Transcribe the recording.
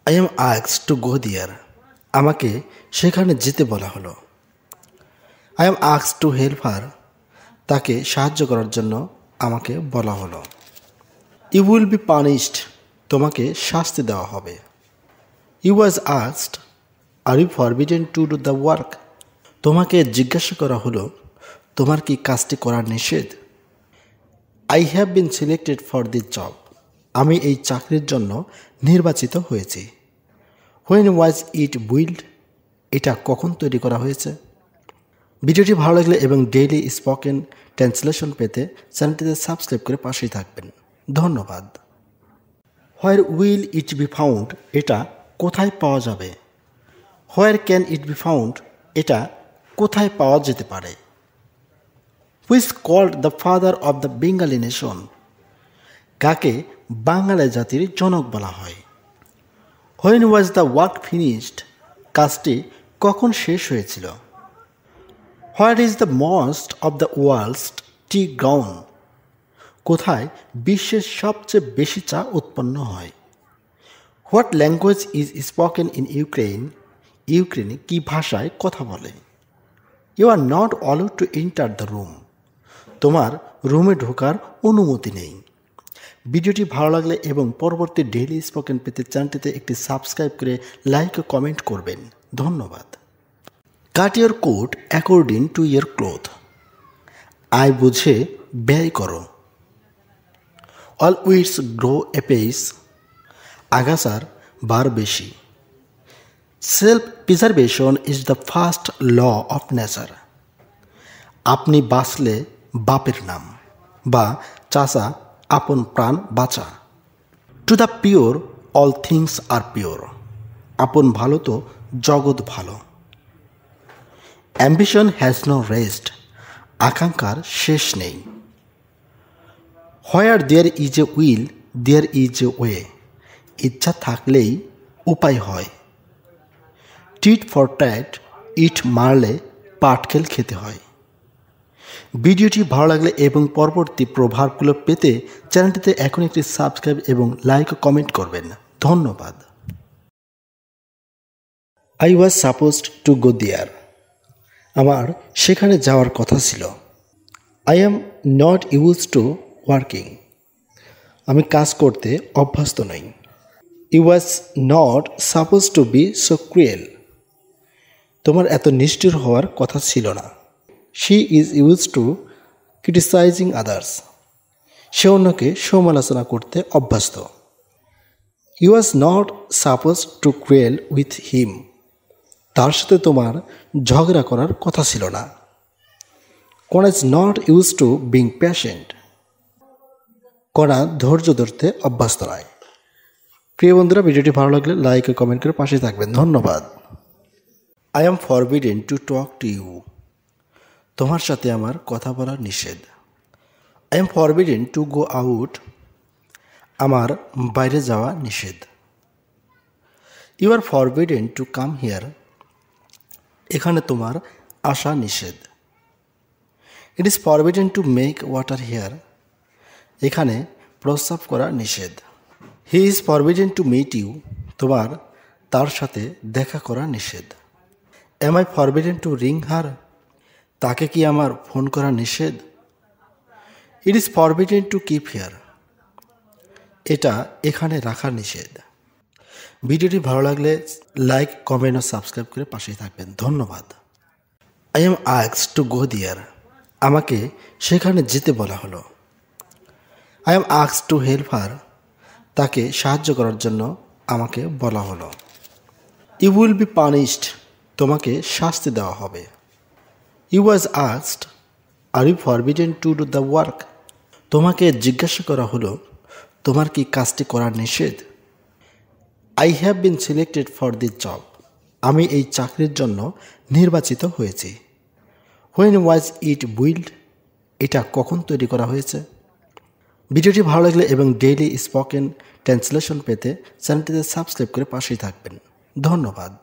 I am asked to go there, আমাকে সেখানে যেতে বলা হলো। I am asked to help her, তাকে সাহায্য করার জন্য আমাকে বলা হলো। ইউ উইল বি পানিশড, তোমাকে শাস্তি দেওয়া হবে। You was asked, are you forbidden to do the work, তোমাকে জিজ্ঞাসা করা হলো তোমার কি কাজটি করা নিষেধ। I have been selected for this job, আমি এই চাকরির জন্য নির্বাচিত হয়েছি। হোয়েন ওয়াজ ইট বিল্ড, এটা কখন তৈরি করা হয়েছে। ভিডিওটি ভালো লাগলে এবং ডেইলি স্পোকেন ট্রান্সলেশন পেতে চ্যানেলটিতে সাবস্ক্রাইব করে পাশেই থাকবেন। ধন্যবাদ। Where will it be found, এটা কোথায় পাওয়া যাবে। Where can it be found, এটা কোথায় পাওয়া যেতে পারে। Which called the father of the Bengali nation, কাকে বাঙালি জাতির জনক বলা হয়। When was the work finished, কাজটি কখন শেষ হয়েছিল। What is the most of the world's tea ground, কোথায় বিশ্বের সবচেয়ে বেশি চা উৎপন্ন হয়। What language is spoken in Ukraine, ইউক্রেনে কি ভাষায় কথা বলে। You are not allowed to enter the room, তোমার রুমে ঢোকার অনুমতি নেই। ভিডিওটি ভালো লাগলে এবং পরবর্তী ডেইলি স্পোকেন পেতে চ্যানেলটিতে একটি সাবস্ক্রাইব করে লাইক ও কমেন্ট করবেন। ধন্যবাদ। Cut your coat according to your cloth, আয় বুঝে ব্যয় করো। অল উইডস গ্রো অ্যাপেস, আগাছার বার বেশি। Self preservation is the first law of nature, আপনি বাঁচলে বাপের নাম, বা চাচা আপন প্রাণ বাঁচা। To the pure all things are pure, আপন ভালো তো জগৎ ভালো। অ্যাম্বিশন হ্যাজ নো রেস্ট, আকাঙ্ক্ষার শেষ নেই। Where there is a will there is a way, ইচ্ছা থাকলেই উপায় হয়। টিট ফর ট্যাট, ইট মারলে পাটকেল খেতে হয়। ভিডিওটি ভালো লাগলে এবং পরবর্তী প্রভাবগুলো পেতে চ্যানেলটিতে এখন একটি সাবস্ক্রাইব এবং লাইক ও কমেন্ট করবেন। ধন্যবাদ। I was supposed to go there, আমার সেখানে যাওয়ার কথা ছিল। I am not use to working, আমি কাজ করতে অভ্যস্ত নই। You was not suppose to be so cruel, তোমার এত নিষ্ঠুর হওয়ার কথা ছিল না। She is use to criticising others, সে অন্যকে সমালোচনা করতে অভ্যস্ত। You was not suppose to cruel with him, তার সাথে তোমার ঝগড়া করার কথা ছিল না। কোন is not use two being patient, কোনা ধৈর্য ধরতে অভ্যস্ত নয়। প্রিয় বন্ধুরা, ভিডিওটি ভালো লাগলে লাইক ও কমেন্ট করে পাশে থাকবেন। ধন্যবাদ। I am forbidden to talk to you, তোমার সাথে আমার কথা বলা নিষেধ। I am forbidden to go out, আমার বাইরে যাওয়া নিষেধ। You are forbidden to come here, এখানে তোমার আসা নিষেধ। It is forbidden to make water here, এখানে প্রস্রাব করা নিষেধ। He is forbidden to meet you, তোমার তার সাথে দেখা করা নিষেধ। Am I forbidden to ring her, তাকে কি আমার ফোন করা নিষেধ। It is forbidden to keep here, এটা এখানে রাখা নিষেধ। ভিডিওটি ভালো লাগলে লাইক কমেন্ট ও সাবস্ক্রাইব করে পাশেই থাকবেন। ধন্যবাদ। I am asked to go there, আমাকে সেখানে যেতে বলা হলো। I am asked to help her, তাকে সাহায্য করার জন্য আমাকে বলা হলো। ইউ উইল বি পানিশড, তোমাকে শাস্তি দেওয়া হবে। You was asked, are you forbidden to do the work, তোমাকে জিজ্ঞাসা করা হলো তোমার কি কাজটি করা নিষেধ। I have been selected for this job, আমি এই চাকরির জন্য নির্বাচিত হয়েছি। হোয়েন ওয়াজ ইট বিল্ড, এটা কখন তৈরি করা হয়েছে। ভিডিওটি ভালো লাগলে এবং ডেইলি স্পোকেন ট্রান্সলেশন পেতে চ্যানেলটিতে সাবস্ক্রাইব করে পাশেই থাকবেন। ধন্যবাদ।